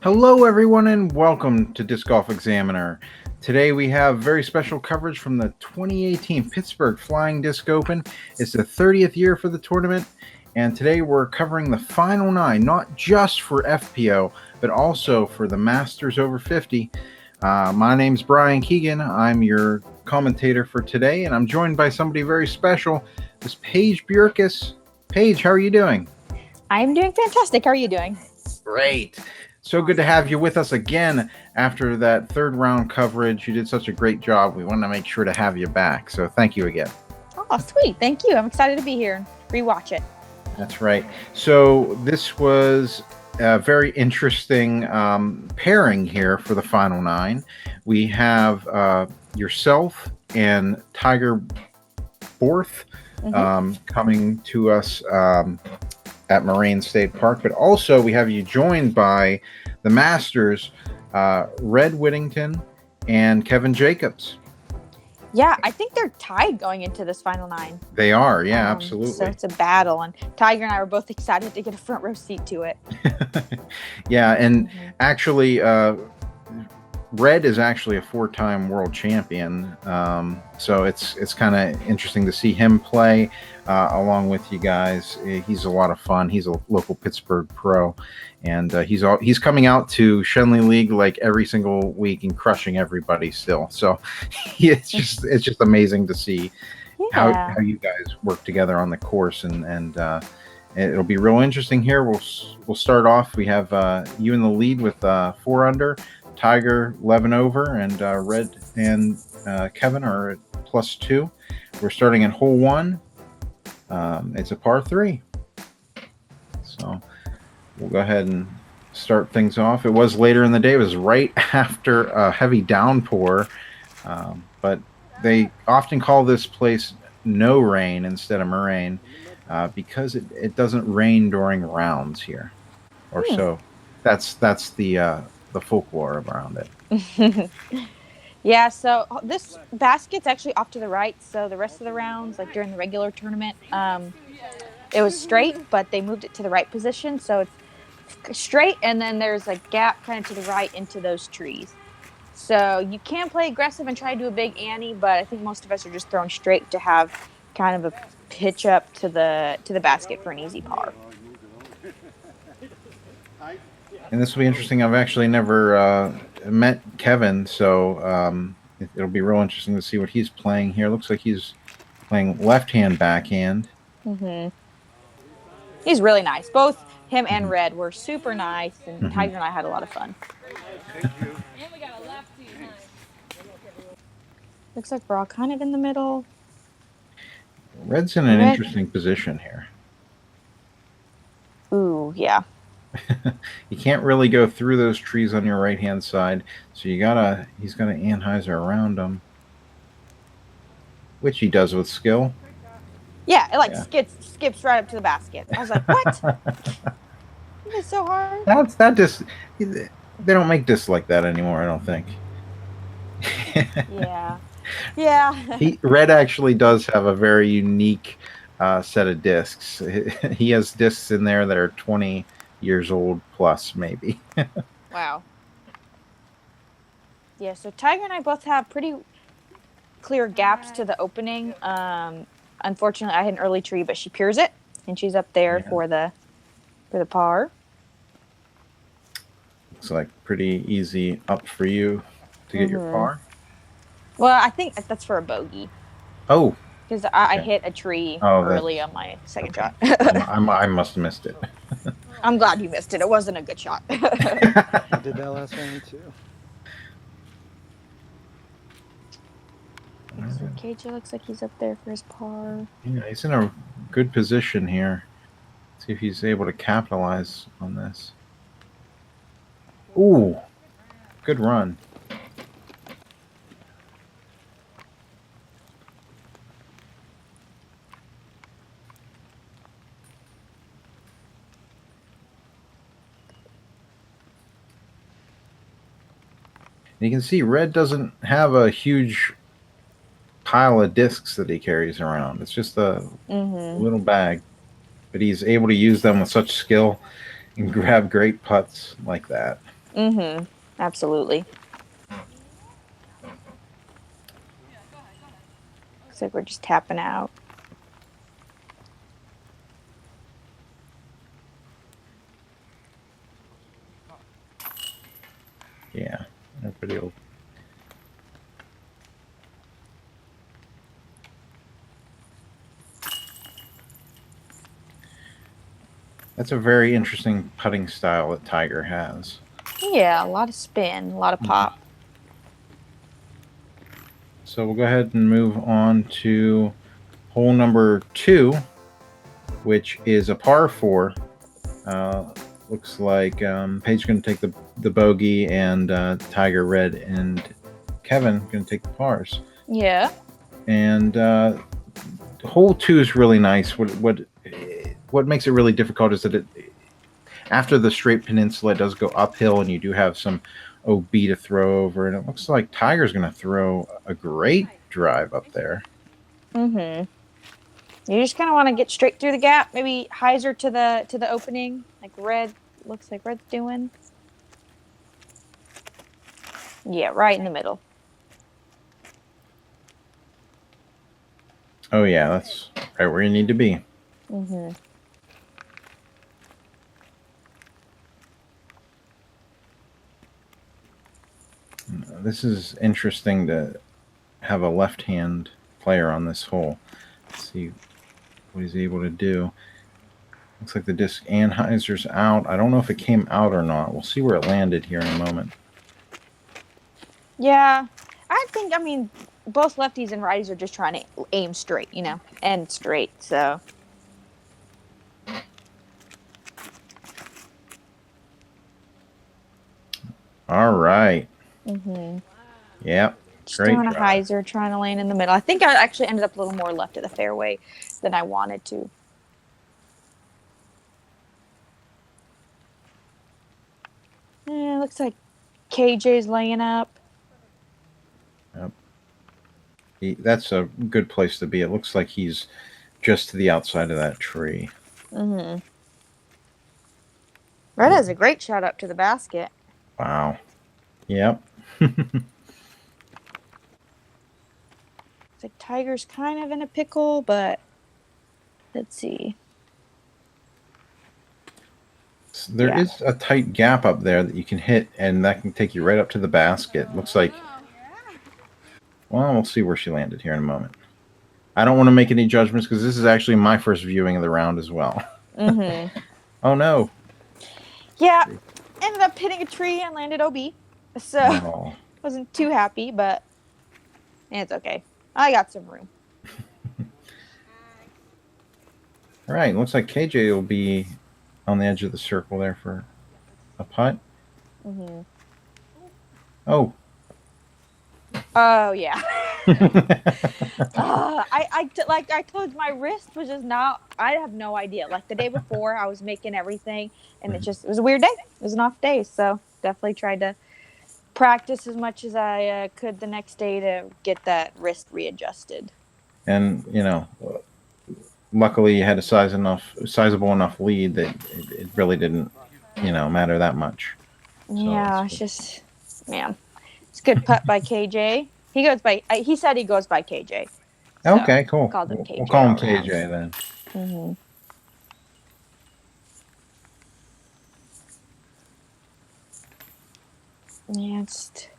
Hello, everyone, and welcome to Disc Golf Examiner. Today we have very special coverage from the 2018 Pittsburgh Flying Disc Open. It's the 30th year for the tournament, and today we're covering the final 9, not just for FPO, but also for the Masters over 50. My name's Bryan Keegan. I'm your commentator for today, and I'm joined by somebody very special, Miss Paige Bjerkaas. Paige, how are you doing? I'm doing fantastic. How are you doing? Great. So good to have you with us again after that third round coverage. You did such a great job. We want to make sure to have you back. So thank you again. Oh, sweet. Thank you. I'm excited to be here and rewatch it. That's right. So this was a very interesting pairing here for the final 9. We have yourself and Tiger Borth coming to us at Moraine State Park, but also we have you joined by the Masters, Red Whittington and Kevin Jacobs. Yeah, I think they're tied going into this final 9. They are, yeah, absolutely. So it's a battle, and Tiger and I were both excited to get a front row seat to it. Yeah, and actually, Red is actually a 4-time world champion, so it's kind of interesting to see him play along with you guys. He's a lot of fun. He's a local Pittsburgh pro, and he's coming out to Shenley League like every single week and crushing everybody still. So it's just amazing to see how you guys work together on the course, and it'll be real interesting here. We'll start off. We have you in the lead with 4 under. Tiger 11 over, and Red and Kevin are at +2. We're starting at hole 1. It's a par 3. So we'll go ahead and start things off. It was later in the day. It was right after a heavy downpour, but they often call this place No Rain instead of Moraine because it doesn't rain during rounds here, or so. That's the folklore around it. Yeah, so this basket's actually off to the right, so the rest of the rounds, like during the regular tournament, it was straight, but they moved it to the right position, so it's straight, and then there's a gap kind of to the right into those trees. So you can play aggressive and try to do a big ante, but I think most of us are just throwing straight to have kind of a pitch up to the basket for an easy par. And this will be interesting. I've actually never met Kevin, so it'll be real interesting to see what he's playing here. Looks like he's playing left-hand backhand. He's really nice. Both him and Red were super nice, and Tiger and I had a lot of fun. Looks like we're all kind of in the middle. Red's in an interesting position here. Ooh, yeah. You can't really go through those trees on your right-hand side, so he's got to Anheuser around them, which he does with skill. Yeah, it skips right up to the basket. I was like, what? It's so hard. They don't make discs like that anymore, I don't think. Yeah. Red actually does have a very unique set of discs. He has discs in there that are 20 years old plus, maybe. Wow. Yeah, so Tiger and I both have pretty clear gaps to the opening. Unfortunately, I had an early tree, but she peers it, and she's up there for the par. Looks like pretty easy up for you to get your par. Well, I think that's for a bogey. Oh. Because I hit a tree early on my second shot. I must have missed it. I'm glad you missed it. It wasn't a good shot. I did that last round too. So KJ looks like he's up there for his par. Yeah, he's in a good position here. See if he's able to capitalize on this. Ooh, good run. And you can see Red doesn't have a huge pile of discs that he carries around. It's just a little bag. But he's able to use them with such skill and grab great putts like that. Mm-hmm. Absolutely. Looks like we're just tapping out. Yeah, everybody will. That's a very interesting putting style that Tiger has. Yeah, a lot of spin, a lot of pop. So we'll go ahead and move on to hole number 2, which is a par 4. Looks like Paige going to take the bogey, and Tiger, Red, and Kevin going to take the pars. Yeah. And hole 2 is really nice. What makes it really difficult is that it, after the straight peninsula, it does go uphill, and you do have some OB to throw over. And it looks like Tiger's going to throw a great drive up there. Mm-hmm. You just kind of want to get straight through the gap. Maybe hyzer to the opening, like Red. Looks like Red's doing. Yeah, right in the middle. Oh yeah, that's right where you need to be. Mm-hmm. This is interesting to have a left-hand player on this hole. Let's see what he's able to do. Looks like the disc anhyzer's out. I don't know if it came out or not. We'll see where it landed here in a moment. Yeah, I mean, both lefties and righties are just trying to aim straight, and straight. So. All right. Mm-hmm. Yep. Just Great doing a drive. hyzer, trying to land in the middle. I think I actually ended up a little more left of the fairway than I wanted to. Yeah, looks like KJ's laying up. Yep. That's a good place to be. It looks like he's just to the outside of that tree. Mm-hmm. Red has a great shot up to the basket. Wow. Yep. It's like Tiger's kind of in a pickle, but let's see. There is a tight gap up there that you can hit, and that can take you right up to the basket. Looks like. Well, we'll see where she landed here in a moment. I don't want to make any judgments because this is actually my first viewing of the round as well. Mm-hmm. Oh no. Yeah, ended up hitting a tree and landed OB. So wasn't too happy, but it's okay. I got some room. All right, looks like KJ will be on the edge of the circle there for a putt. Mm-hmm. Oh. Oh yeah. I told you, my wrist was just not. I have no idea. Like the day before, I was making everything, and it was a weird day. It was an off day, so definitely tried to practice as much as I could the next day to get that wrist readjusted. And luckily you had a sizable enough lead that it really didn't, matter that much. Yeah, it's just, man, it's a good putt by KJ. He said he goes by KJ. So okay, cool. Called him KJ. We'll call him KJ then. Mm-hmm. Yeah, just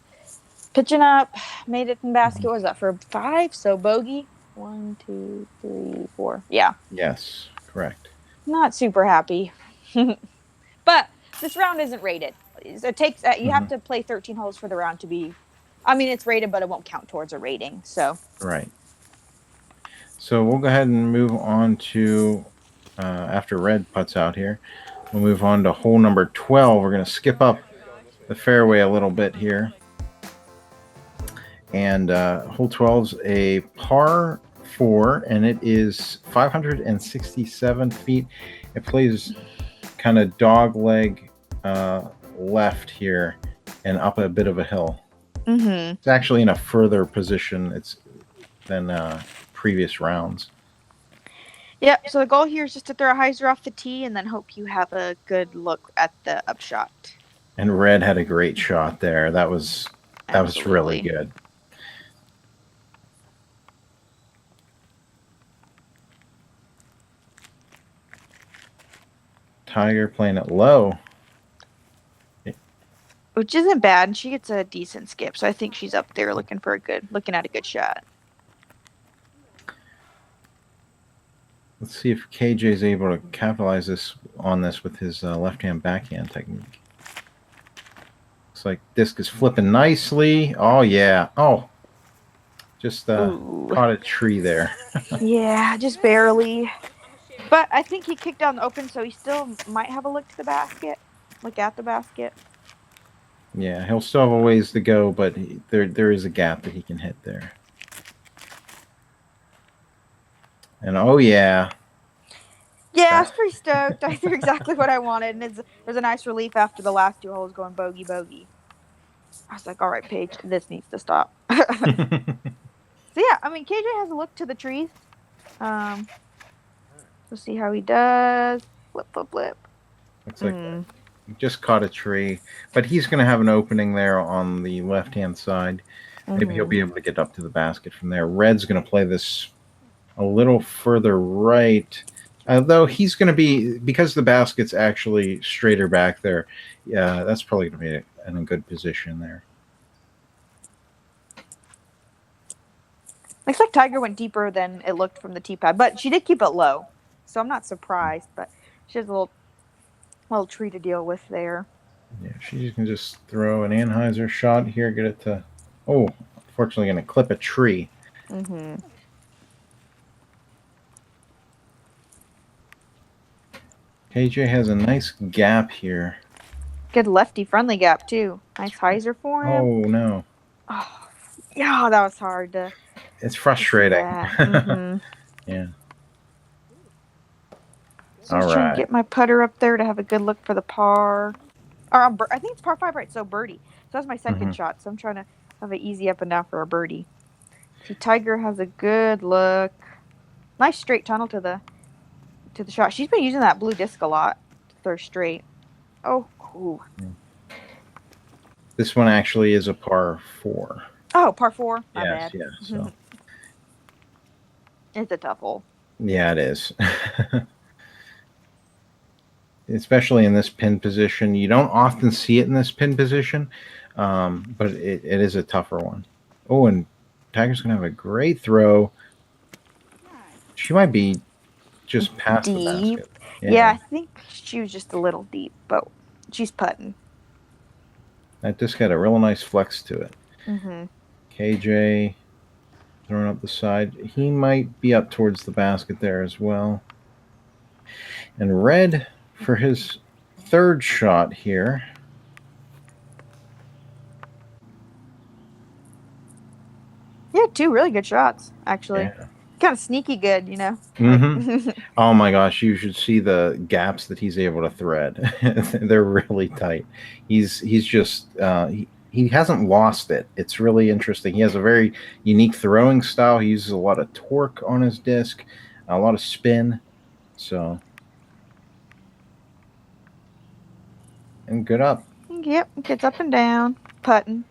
pitching up. Made it in basket. What was that for 5? So bogey. 1, 2, 3, 4. Yeah. Yes, correct. Not super happy, but this round isn't rated. It takes you have to play 13 holes for the round to be. I mean, it's rated, but it won't count towards a rating. So. Right. So we'll go ahead and move on to after Red putts out here. We'll move on to hole number 12. We're going to skip up the fairway a little bit here. And hole 12 is a par 4, and it is 567 feet. It plays kind of dog leg left here and up a bit of a hill. Mm-hmm. It's actually in a further position than previous rounds. Yep. So the goal here is just to throw a hyzer off the tee and then hope you have a good look at the upshot. And Red had a great shot there. That was really Absolutely. good. Tiger playing it low. Which isn't bad, and she gets a decent skip, so I think she's up there looking at a good shot. Let's see if KJ is able to capitalize on this with his left-hand backhand technique. Looks like disc is flipping nicely. Oh yeah. Oh, just caught a tree there. Yeah, just barely. But I think he kicked down the open, so he still might have a look to the basket. Look at the basket. Yeah, he'll still have a ways to go, but there is a gap that he can hit there. And oh yeah. Yeah, I was pretty stoked. I threw exactly what I wanted, and there's a nice relief after the last 2 holes going bogey bogey. I was like, all right, Paige, this needs to stop. So yeah, I mean, KJ has a look to the trees. We'll see how he does. Flip, flip, flip. Looks like he just caught a tree, but he's going to have an opening there on the left-hand side. Maybe he'll be able to get up to the basket from there. Red's going to play this a little further right. Though he's going to be, because the basket's actually straighter back there, yeah, that's probably going to be in a good position there. Looks like Tiger went deeper than it looked from the tee pad, but she did keep it low, so I'm not surprised. But she has a little tree to deal with there. Yeah, she can just throw an Anheuser shot here, get it to. Oh, unfortunately, going to clip a tree. KJ has a nice gap here. Good lefty friendly gap too. Nice hyzer for him. Oh no. Oh, yeah, that was hard to. It's frustrating. Yeah. So I'm trying to get my putter up there to have a good look for the par. Or I think it's par 5, right? So birdie. So that's my second shot. So I'm trying to have an easy up and down for a birdie. See, Tiger has a good look. Nice straight tunnel to the shot. She's been using that blue disc a lot to throw straight. Oh, cool. This one actually is a par 4. Oh, par 4. My yes, bad. yes. So. It's a tough hole. Yeah, it is. Especially in this pin position. You don't often see it in this pin position, but it is a tougher one. Oh, and Tiger's going to have a great throw. She might be just past deep. The basket. Yeah, I think she was just a little deep, but she's putting. That disc had a real nice flex to it. KJ throwing up the side. He might be up towards the basket there as well. And Red for his third shot here. Yeah, 2 really good shots, actually. Yeah. Kind of sneaky good, you know. Oh my gosh, you should see the gaps that he's able to thread. They're really tight. He's just he hasn't lost it. It's really interesting. He has a very unique throwing style. He uses a lot of torque on his disc, a lot of spin. So, and good up. Yep, gets up and down, putting.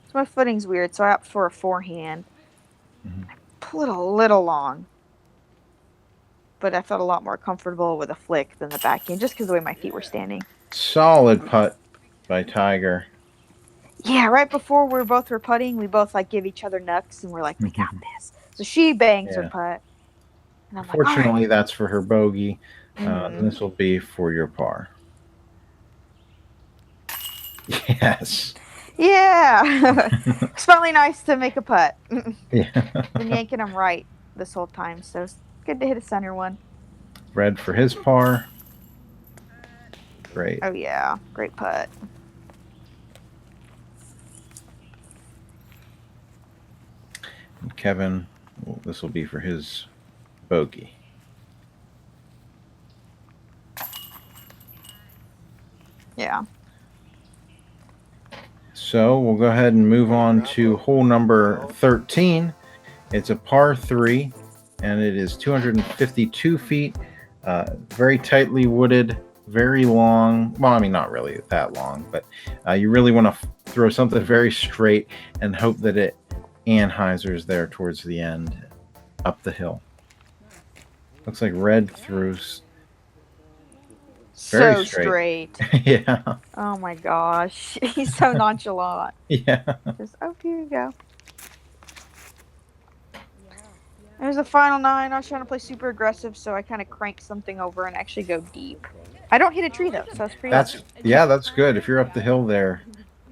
So my footing's weird, so I opt for a forehand. I pull it a little long, but I felt a lot more comfortable with a flick than the backhand, just because of the way my feet were standing. Solid putt by Tiger. Yeah, right before we both were putting, we both give each other knucks, and we're like, we got this. So she bangs her putt. And I'm Fortunately, right. that's for her bogey. This will be for your par. Yes. Yeah. It's finally nice to make a putt. Yeah. Been yanking them right this whole time, so it's good to hit a center one. Red for his par. Great. Oh, yeah. Great putt. And Kevin, this will be for his bogey. Yeah. So we'll go ahead and move on to hole number 13. It's a par 3, and it is 252 feet. Very tightly wooded, very long. Well, I mean, not really that long, but you really want to throw something very straight and hope that it anhyzers there towards the end, up the hill. Looks like red threw very So straight. straight. Yeah. Oh my gosh. He's so nonchalant. Yeah. Just, oh, here you go. There's the final 9. I was trying to play super aggressive, so I kind of cranked something over and actually go deep. I don't hit a tree, though, so it's pretty lucky. That's good. If you're up the hill there,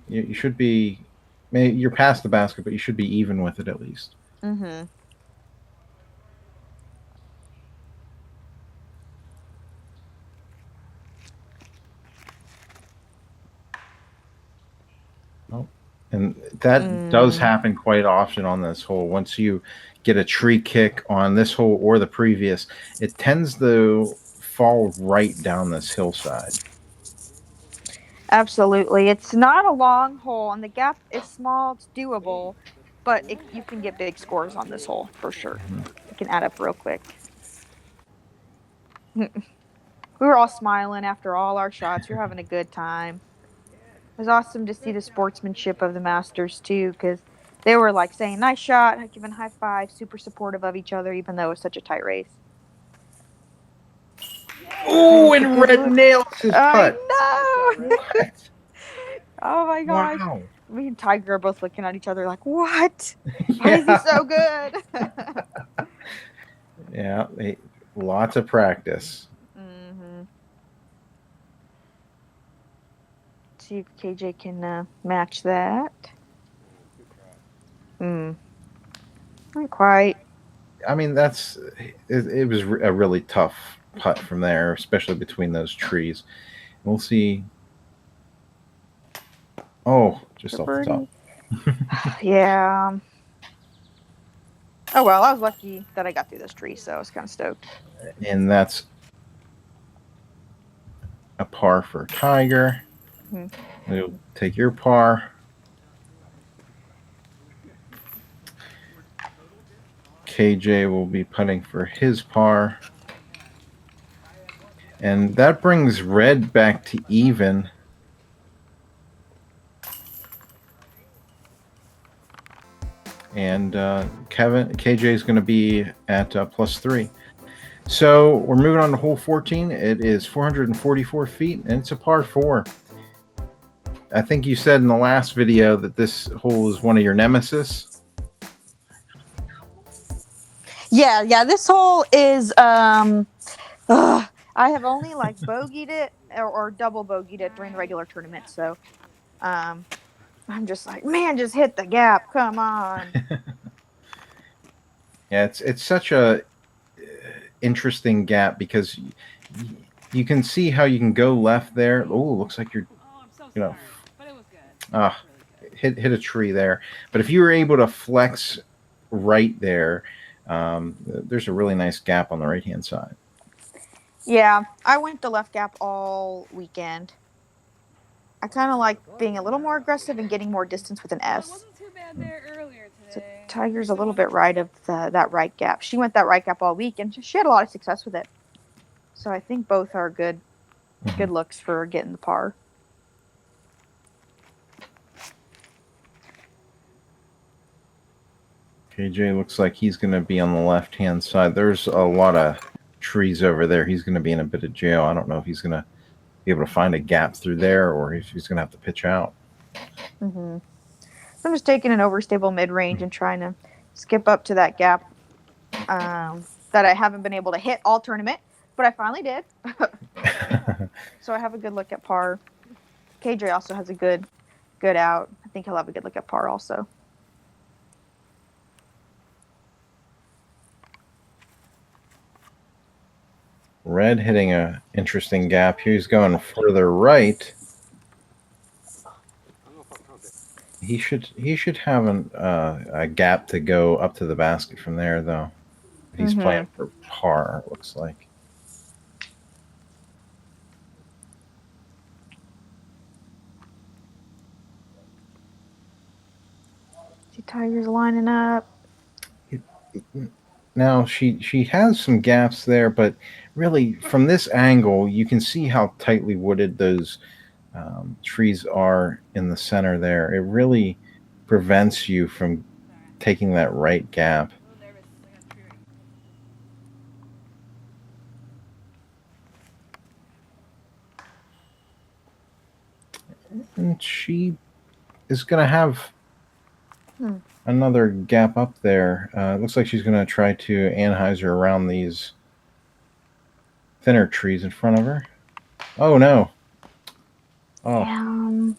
you should be. Maybe you're past the basket, but you should be even with it at least. Mm-hmm. And that does happen quite often on this hole. Once you get a tree kick on this hole or the previous, it tends to fall right down this hillside. Absolutely. It's not a long hole, and the gap is small. It's doable, but you can get big scores on this hole for sure. It can add up real quick. We were all smiling after all our shots. We were having a good time. It was awesome to see the sportsmanship of the Masters, too, because they were like saying, nice shot, giving high five, super supportive of each other, even though it was such a tight race. Oh, and red nails his putt. I know. Oh my gosh. Wow. Me and Tiger are both looking at each other like, what? Why is he so good? Yeah, lots of practice. Mm-hmm. See if KJ can match that. Not quite. I mean, it was a really tough putt from there, especially between those trees. We'll see. Oh, just off the top. Yeah. Oh, well, I was lucky that I got through this tree, so I was kind of stoked. And that's a par for Tiger. You'll take your par. KJ will be putting for his par. And that brings red back to even. And KJ is going to be at +3. So we're moving on to hole 14. It is 444 feet, and it's a par 4. I think you said in the last video that this hole is one of your nemesis. Yeah. This hole is I have only like bogeyed it or double bogeyed it during the regular tournament, so I'm just like, man, just hit the gap, come on. Yeah, it's such a interesting gap because you can see how you can go left there. Oh, looks like you're, but it was good. Hit a tree there. But if you were able to flex right there, there's a really nice gap on the right hand side. Yeah, I went the left gap all weekend. I kind of like being a little more aggressive and getting more distance with an S. Wasn't too bad there earlier today. So Tiger's a little bit right of that right gap. She went that right gap all week, and she had a lot of success with it. So I think both are good looks for getting the par. KJ looks like he's going to be on the left-hand side. There's a lot of trees over there. He's going to be in a bit of jail. I don't know if he's going to be able to find a gap through there or if he's going to have to pitch out. So I'm just taking an overstable mid-range and trying to skip up to that gap that I haven't been able to hit all tournament, but I finally did. So I have a good look at par. KJ also has a good out. I think he'll have a good look at par also. Red hitting a interesting gap here. He's going further right. He should have a gap to go up to the basket from there, though. He's playing for par, it looks like. See Tiger's lining up. Now she has some gaps there, but really from this angle, you can see how tightly wooded those trees are in the center there. It really prevents you from taking that right gap. And she is going to have another gap up there. It looks like she's going to try to Anheuser around these thinner trees in front of her. Oh, no. Oh.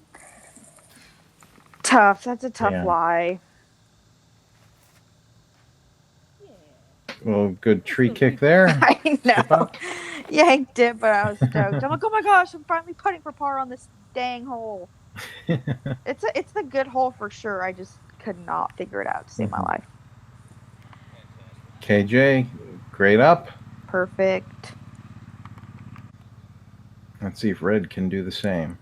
Tough. That's a tough Yeah. lie. Well, good tree kick there. I know. Yanked it, but I was stoked. I'm like, oh my gosh, I'm finally putting for par on this dang hole. It's the good hole for sure. I just could not figure it out to save my life. KJ, great up. Perfect. Let's see if Red can do the same.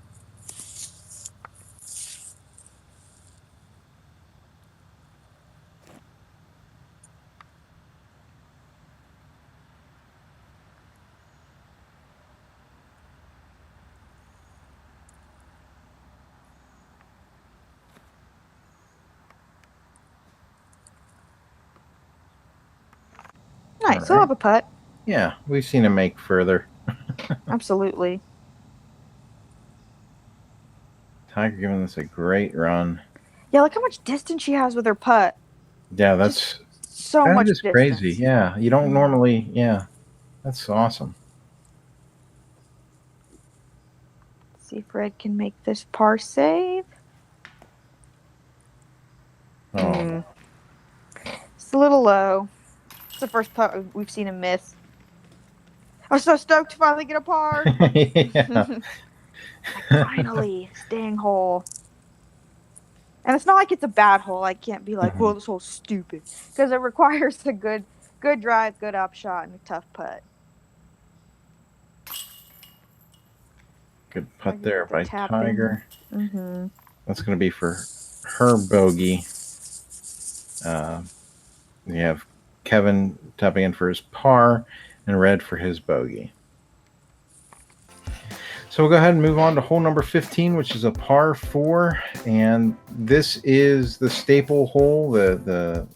Nice. I'll have a putt. Yeah, we've seen him make further. Absolutely. Tiger giving this a great run. Yeah, look how much distance she has with her putt. Yeah, that's so much just distance. crazy. Yeah, you don't normally. Yeah, that's awesome. Let's see if Red can make this par save. Oh. It's a little low. It's the first putt we've seen him miss. I was so stoked to finally get a par. Yeah. Finally, dang hole. And it's not like it's a bad hole. I can't be like, well, this hole's stupid. Because it requires a good drive, good upshot, and a tough putt. Good putt there by Tiger. Mm-hmm. That's going to be for her bogey. We have Kevin tapping in for his par and Red for his bogey. So we'll go ahead and move on to hole number 15, which is a par 4. And this is the staple hole, the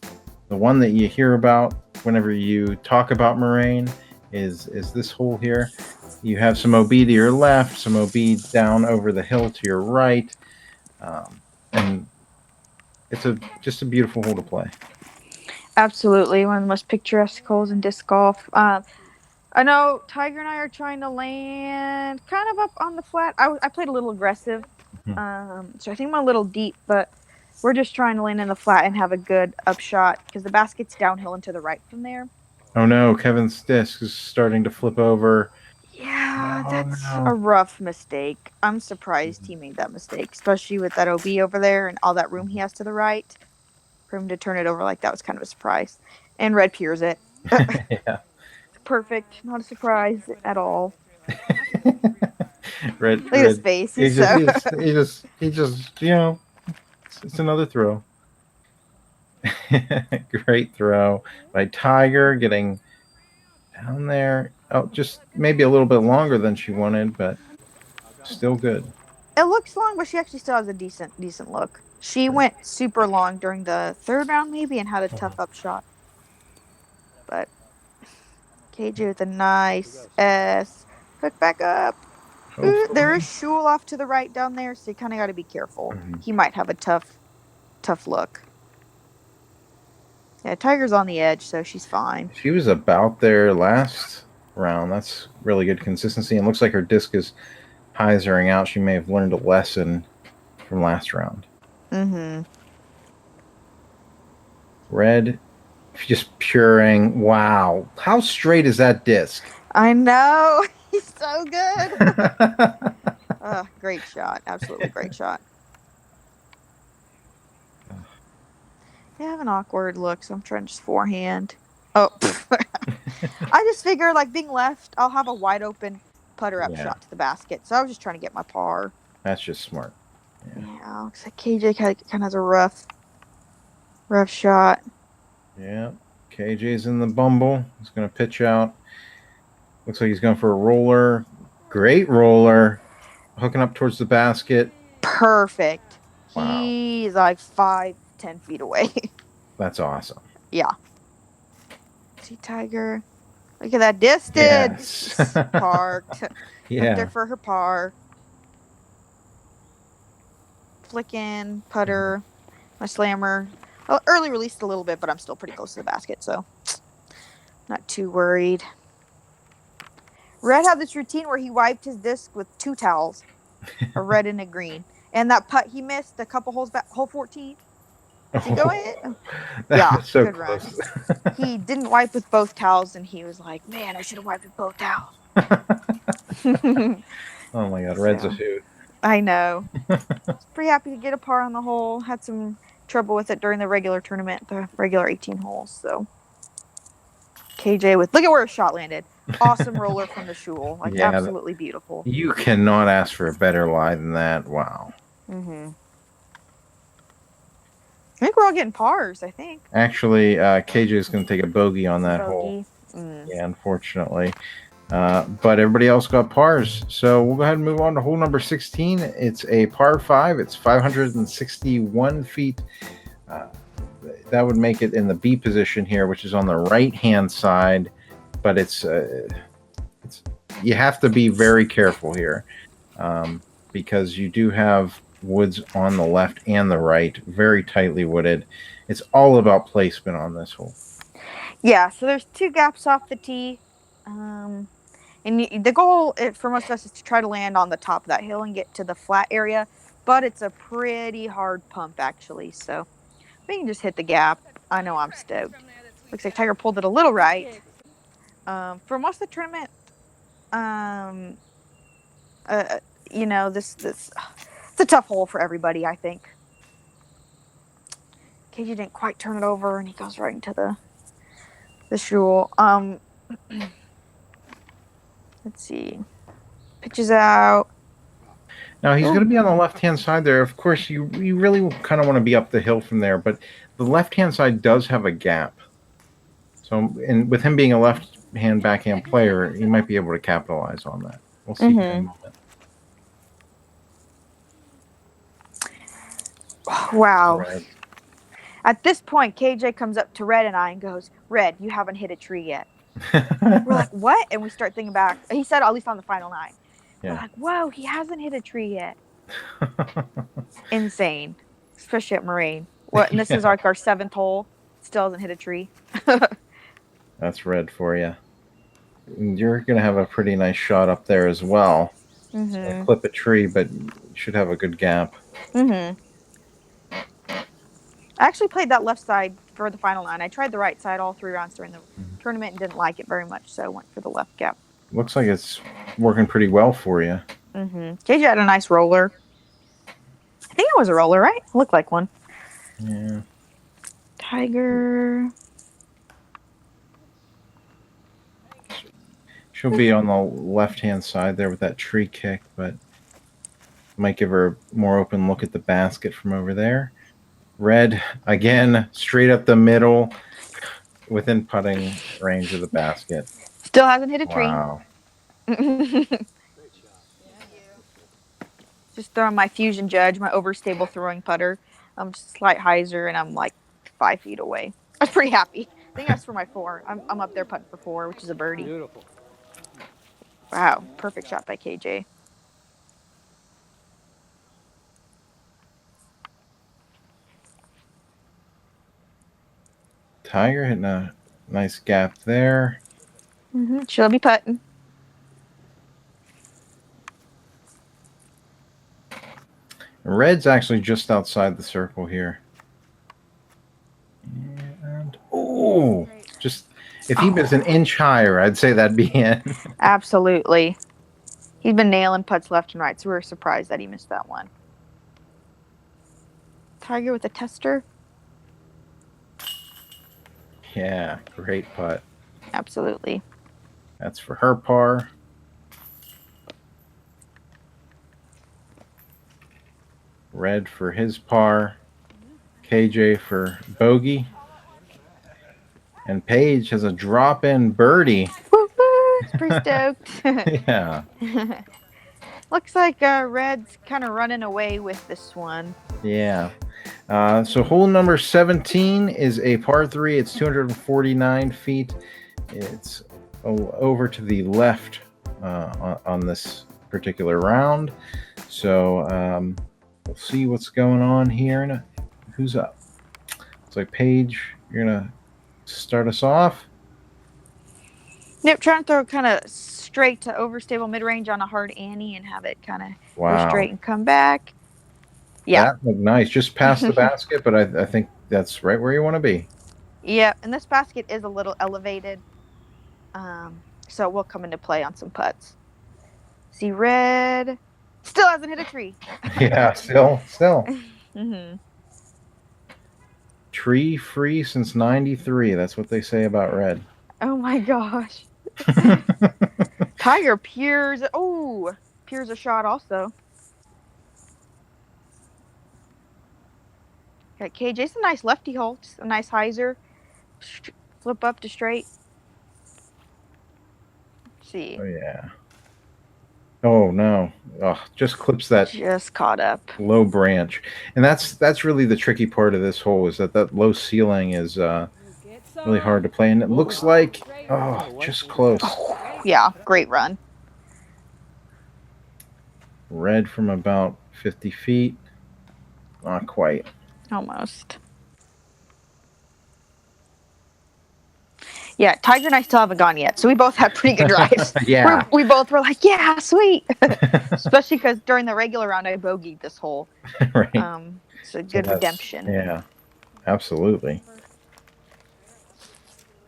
one that you hear about whenever you talk about Moraine is this hole here. You have some OB to your left, some OB down over the hill to your right. And it's just a beautiful hole to play. Absolutely. One of the most picturesque holes in disc golf. I know Tiger and I are trying to land kind of up on the flat. I played a little aggressive. So I think I'm a little deep, but we're just trying to land in the flat and have a good upshot because the basket's downhill and to the right from there. Oh no, Kevin's disc is starting to flip over. Yeah, that's a rough mistake. I'm surprised he made that mistake, especially with that OB over there and all that room he has to the right. For him to turn it over like that was kind of a surprise. And Red peers it. Yeah. Perfect. Not a surprise at all. Red. Look at his face. He just, you know, it's another throw. Great throw by Tiger, getting down there. Oh, just maybe a little bit longer than she wanted, but still good. It looks long, but she actually still has a decent look. She went super long during the third round, maybe, and had a tough upshot. But KJ with a nice S. Hook back up. Ooh, there is Shul off to the right down there, so you kind of got to be careful. He might have a tough look. Yeah, Tiger's on the edge, so she's fine. She was about there last round. That's really good consistency. And looks like her disc is hyzering out. She may have learned a lesson from last round. Red, just puring. Wow. How straight is that disc? I know. He's so good. Great shot. Absolutely great shot. I have an awkward look, so I'm trying to just forehand. Oh. I just figure, like, being left, I'll have a wide open putter up shot to the basket. So I was just trying to get my par. That's just smart. Yeah, looks like KJ kind of has a rough shot. Yeah. KJ's in the bumble. He's going to pitch out. Looks like he's going for a roller. Great roller. Hooking up towards the basket. Perfect. Wow. He's like 5-10 feet away. That's awesome. Yeah. See, Tiger. Look at that distance. Yes. Parked. Up Yeah. there for her par. Flicking, putter, my slammer. Well, early released a little bit, but I'm still pretty close to the basket, so not too worried. Red had this routine where he wiped his disc with 2 towels, a red and a green. And that putt he missed a couple holes back, hole 14. Did he go in? Yeah, so good close. run. He didn't wipe with both towels, and he was like, man, I should have wiped with both towels. Oh my God, Red's a hoot. I know. Pretty happy to get a par on the hole. Had some trouble with it during the regular tournament, the regular 18 holes. So KJ with, look at where his shot landed. Awesome roller from the shul. Like, Yeah, absolutely beautiful. You cannot ask for a better lie than that. Wow. I think we're all getting pars, I think. Actually, KJ is going to take a bogey on that hole. Mm. Yeah, unfortunately. But everybody else got pars. So we'll go ahead and move on to hole number 16. It's a par 5. It's 561 feet. That would make it in the B position here, which is on the right-hand side. But it's you have to be very careful here because you do have woods on the left and the right, very tightly wooded. It's all about placement on this hole. Yeah, so there's 2 gaps off the tee. And the goal for most of us is to try to land on the top of that hill and get to the flat area. But it's a pretty hard pump, actually. So we can just hit the gap. I know I'm stoked. Looks like Tiger pulled it a little right. For most of the tournament, this it's a tough hole for everybody, I think. KJ didn't quite turn it over, and he goes right into the shul. Let's see. Pitches out. Now he's going to be on the left-hand side there. Of course, you really kind of want to be up the hill from there, but the left-hand side does have a gap. So, and with him being a left-hand backhand player, he might be able to capitalize on that. We'll see in a moment. Wow. Right. At this point, KJ comes up to Red and I and goes, Red, you haven't hit a tree yet. We're like, what? And we start thinking back. He said, at least on the final 9. Yeah. We're like, whoa, he hasn't hit a tree yet. Insane. Especially at Moraine. And this is like our 7th hole. Still hasn't hit a tree. That's Red for you. You're going to have a pretty nice shot up there as well. Mm-hmm. Clip a tree, but you should have a good gap. Mm-hmm. I actually played that left side for the final 9. I tried the right side all 3 rounds during the tournament and didn't like it very much, so I went for the left gap. Looks like it's working pretty well for you. Mm-hmm. KJ had a nice roller. I think it was a roller, right? It looked like one. Yeah. Tiger. She'll be on the left-hand side there with that tree kick, but might give her a more open look at the basket from over there. Red, again, straight up the middle, within putting range of the basket. Still hasn't hit a tree. Wow. Just throwing my Fusion Judge, my overstable throwing putter. I'm just slight hyzer, and I'm like 5 feet away. I was pretty happy. I think that's for my 4. I'm up there putting for 4, which is a birdie. Beautiful. Wow, perfect shot by KJ. Tiger hitting a nice gap there. Mm-hmm. She'll be putting. Red's actually just outside the circle here. And just if he was an inch higher, I'd say that'd be in. Absolutely. He's been nailing putts left and right, so we were surprised that he missed that one. Tiger with a tester. Yeah, great putt. Absolutely. That's for her par. Red for his par. KJ for bogey. And Paige has a drop-in birdie. Woo-hoo, it's pretty stoked. Yeah. Looks like Red's kind of running away with this one. Yeah. So hole number 17 is a par 3. It's 249 feet. It's over to the left on this particular round. So we'll see what's going on here. Who's up? It's like Paige, you're going to start us off. Yep, trying to throw kind of straight to overstable mid-range on a hard Annie and have it kind of go straight and come back. Yeah. That looked nice. Just past the basket, but I think that's right where you want to be. Yeah, and this basket is a little elevated. So we'll come into play on some putts. See, Red still hasn't hit a tree. Yeah, still. Mm-hmm. Tree free since 93. That's what they say about Red. Oh my gosh. Tiger peers. Oh, peers a shot also. Got KJ's a nice lefty hole. Just a nice hyzer. Flip up to straight. Let's see. Oh, yeah. Oh, no. Oh, just clips that. Just caught up. Low branch. And that's really the tricky part of this hole is that low ceiling is really hard to play. And it looks like, just close. Oh, yeah, great run. Red from about 50 feet. Not quite. Almost. Yeah, Tiger and I still haven't gone yet, so we both had pretty good drives. Yeah. We both were like, yeah, sweet. Especially because during the regular round, I bogeyed this hole. Right. So good redemption. Yeah, absolutely.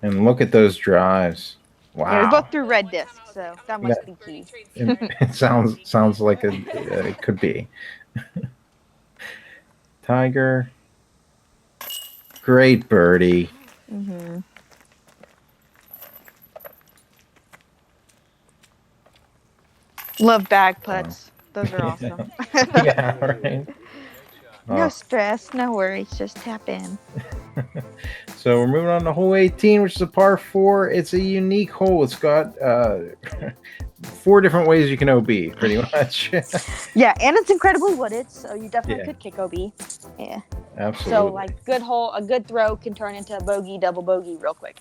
And look at those drives. Wow. Yeah, we both threw red disc, so that must be key. It sounds like it could be. Tiger. Great birdie. Mm-hmm. Love bag putts. Those are awesome. Yeah, right. No stress, no worries, just tap in. So we're moving on to hole 18, which is a par 4. It's a unique hole. It's got 4 different ways you can OB, pretty much. Yeah, and it's incredibly wooded, so you definitely could kick OB. Yeah. Absolutely. So, like, a good throw can turn into a bogey, double bogey real quick.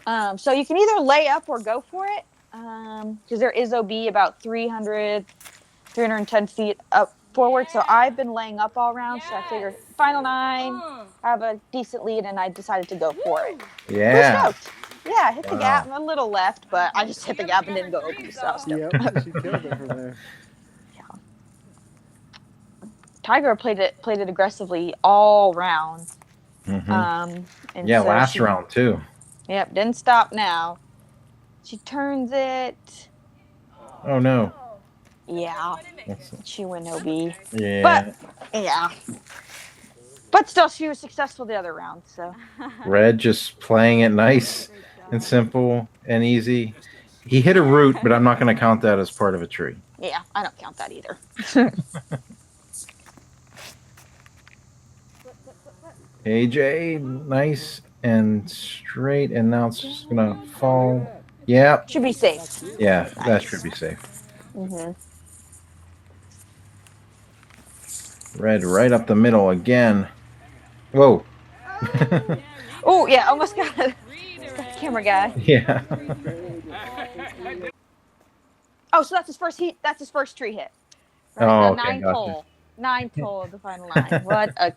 So you can either lay up or go for it, because there is OB about 310 feet up forward. So I've been laying up all round, so I figured final 9, have a decent lead, and I decided to go for it. Yeah. Pretty stoked. Yeah, hit the gap, a little left, but I just hit the gap and didn't go OB, so I was stoked. Yep, she killed it from there. Tiger played it aggressively all round. Mm-hmm. And yeah, so last round too. Yep, didn't stop now. She turns it. Oh no. Yeah, she went OB. Yeah. But still, she was successful the other round. So. Red just playing it nice and simple and easy. He hit a root, but I'm not going to count that as part of a tree. Yeah, I don't count that either. AJ, nice and straight, and now it's just gonna fall. Yeah. Should be safe. Yeah, nice. That should be safe. Mm-hmm. Red right up the middle again. Whoa. Oh yeah, almost got the camera guy. Yeah. Oh, so that's his first heat. That's his first tree hit. Right? Oh, okay, ninth hole. Ninth hole of the final 9. What a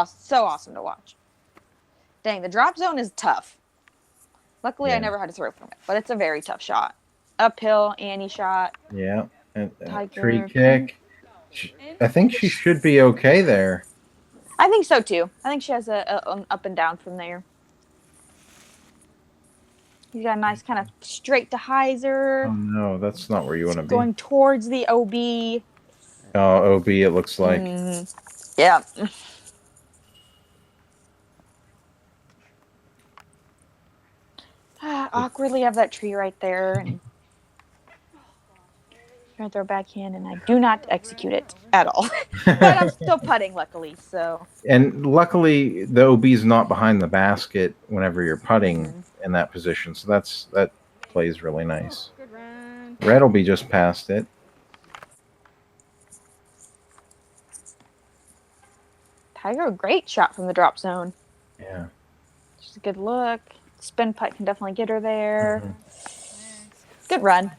so awesome to watch. Dang, the drop zone is tough. Luckily, I never had to throw from it, but it's a very tough shot. Uphill, Annie shot. Yeah, and tree kick. I think she should be okay there. I think so too. I think she has an up and down from there. You got a nice kind of straight to hyzer. Oh no, that's not where you want to be. Going towards the OB. Oh, OB, it looks like. Yeah. Awkwardly have that tree right there. And Trying to throw backhand, and I do not execute it at all. But I'm still putting, luckily. So. And luckily, the OB is not behind the basket whenever you're putting in that position, so that plays really nice. Good run. Red will be just past it. Tiger, a great shot from the drop zone. Yeah. Just a good look. Spin putt can definitely get her there. Mm-hmm. Good run.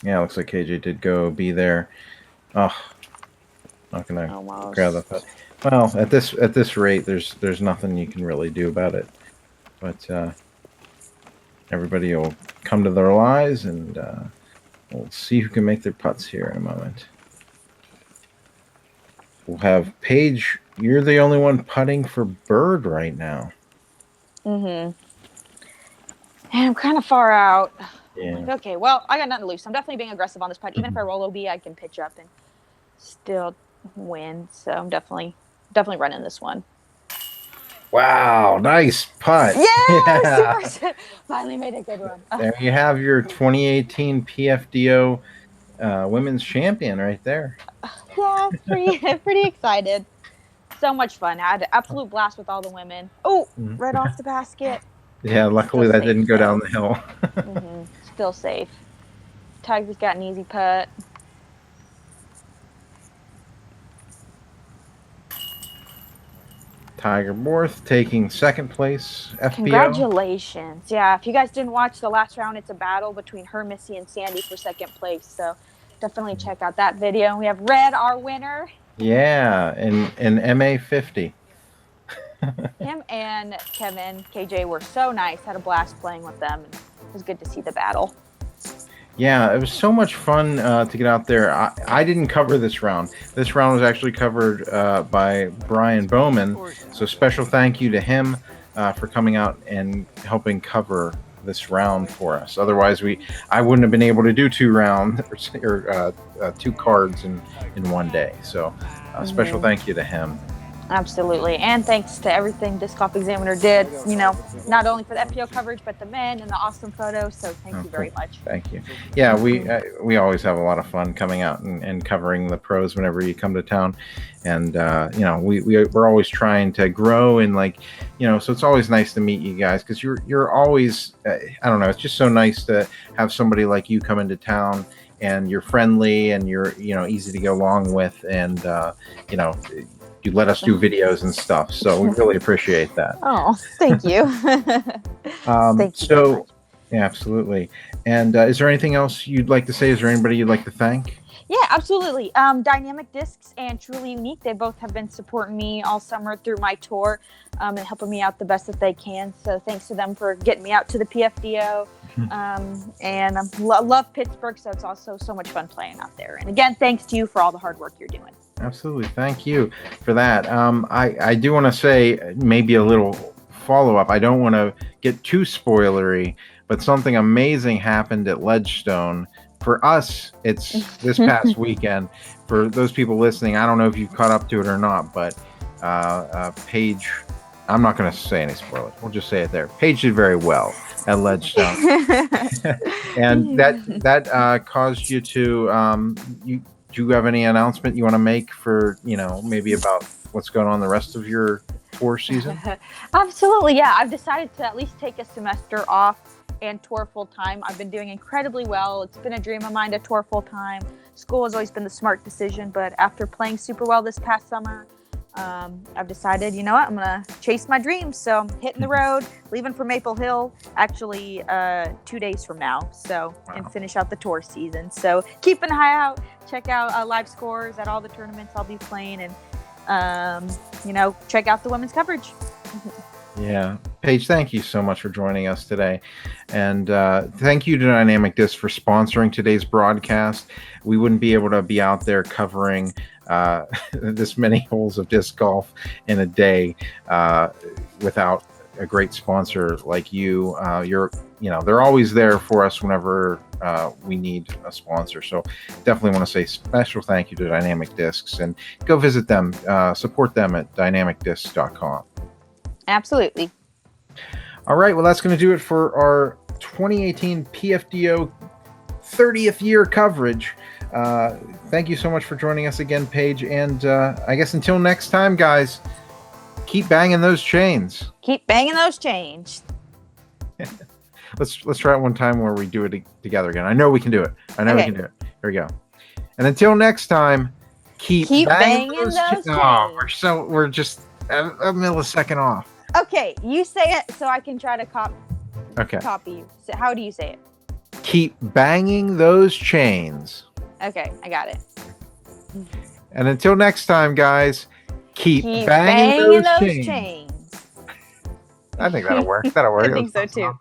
Yeah, looks like KJ did go be there. Oh, not gonna Almost. grab the putt. Well, at this rate, there's nothing you can really do about it. But everybody will come to their lies, and we'll see who can make their putts here in a moment. We'll have Paige. You're the only one putting for Bird right now. And I'm kind of far out. Yeah. Like, okay, well, I got nothing to lose. I'm definitely being aggressive on this putt. Even if I roll OB, I can pitch up and still win. So I'm definitely running this one. Wow, nice putt. Yeah. Super. Finally made a good one. There you have your 2018 PFDO women's champion right there. Yeah, pretty excited. So much fun. I had an absolute blast with all the women. Oh, right off the basket. Yeah, luckily Still that safe, didn't go though. down the hill. Still safe. Tiger's got an easy putt. Tiger Borth taking second place. FPO. Congratulations. Yeah, if you guys didn't watch the last round, it's a battle between her, Missy, and Sandy for second place. So definitely check out that video. And we have Red, our winner. Yeah, in MA50. Him and Kevin, KJ were so nice. Had a blast playing with them. It was good to see the battle. Yeah, it was so much fun to get out there. I didn't cover this round. This round was actually covered by Bryan Bowman. So special thank you to him for coming out and helping cover this round for us. Otherwise, I wouldn't have been able to do two rounds or two cards in one day. So special thank you to him. Absolutely. And thanks to everything Disc Golf Examiner did, not only for the FPO coverage, but the men and the awesome photos. So thank you very much. Thank you. Yeah, we always have a lot of fun coming out and covering the pros whenever you come to town. And, we're always trying to grow and so it's always nice to meet you guys because you're always, I don't know, it's just so nice to have somebody like you come into town and you're friendly and you're, easy to go along with. And, you let us do videos and stuff. So we really appreciate that. Oh, thank you. Thank you very much. Yeah, absolutely. And is there anything else you'd like to say? Is there anybody you'd like to thank? Yeah, absolutely. Dynamic Discs and Truly Unique, they both have been supporting me all summer through my tour and helping me out the best that they can. So thanks to them for getting me out to the PFDO. And I love Pittsburgh, so it's also so much fun playing out there. And again, thanks to you for all the hard work you're doing. Absolutely. Thank you for that. I do want to say maybe a little follow-up. I don't want to get too spoilery, but something amazing happened at Ledgestone. For us, it's this past weekend. For those people listening, I don't know if you've caught up to it or not, but Paige, I'm not going to say any spoilers. We'll just say it there. Paige did very well at Ledgestone. And that caused you to do you have any announcement you want to make for, maybe about what's going on the rest of your tour season? Absolutely. Yeah. I've decided to at least take a semester off and tour full time. I've been doing incredibly well. It's been a dream of mine to tour full time. School has always been the smart decision, but after playing super well this past summer, I've decided, you know what, I'm going to chase my dreams. So I'm hitting the road, leaving for Maple Hill, actually 2 days from now. So, and finish out the tour season. So keep an eye out, check out live scores at all the tournaments I'll be playing and, check out the women's coverage. Yeah. Paige, thank you so much for joining us today. And thank you to Dynamic Disc for sponsoring today's broadcast. We wouldn't be able to be out there covering this many holes of disc golf in a day without a great sponsor like you. They're always there for us whenever we need a sponsor. So definitely want to say special thank you to Dynamic Discs and go visit them, support them at dynamicdiscs.com. Absolutely. All right. Well, that's going to do it for our 2018 PFDO 30th year coverage. Thank you so much for joining us again, Paige. And I guess until next time, guys, keep banging those chains. Keep banging those chains. Let's try it one time where we do it together again. I know we can do it. I know we can do it. Here we go. And until next time, keep banging those chains. Oh, we're just a millisecond off. Okay, you say it so I can try to copy you. So how do you say it? Keep banging those chains. Okay, I got it. And until next time, guys, keep banging those chains. I think that'll work. I think so too.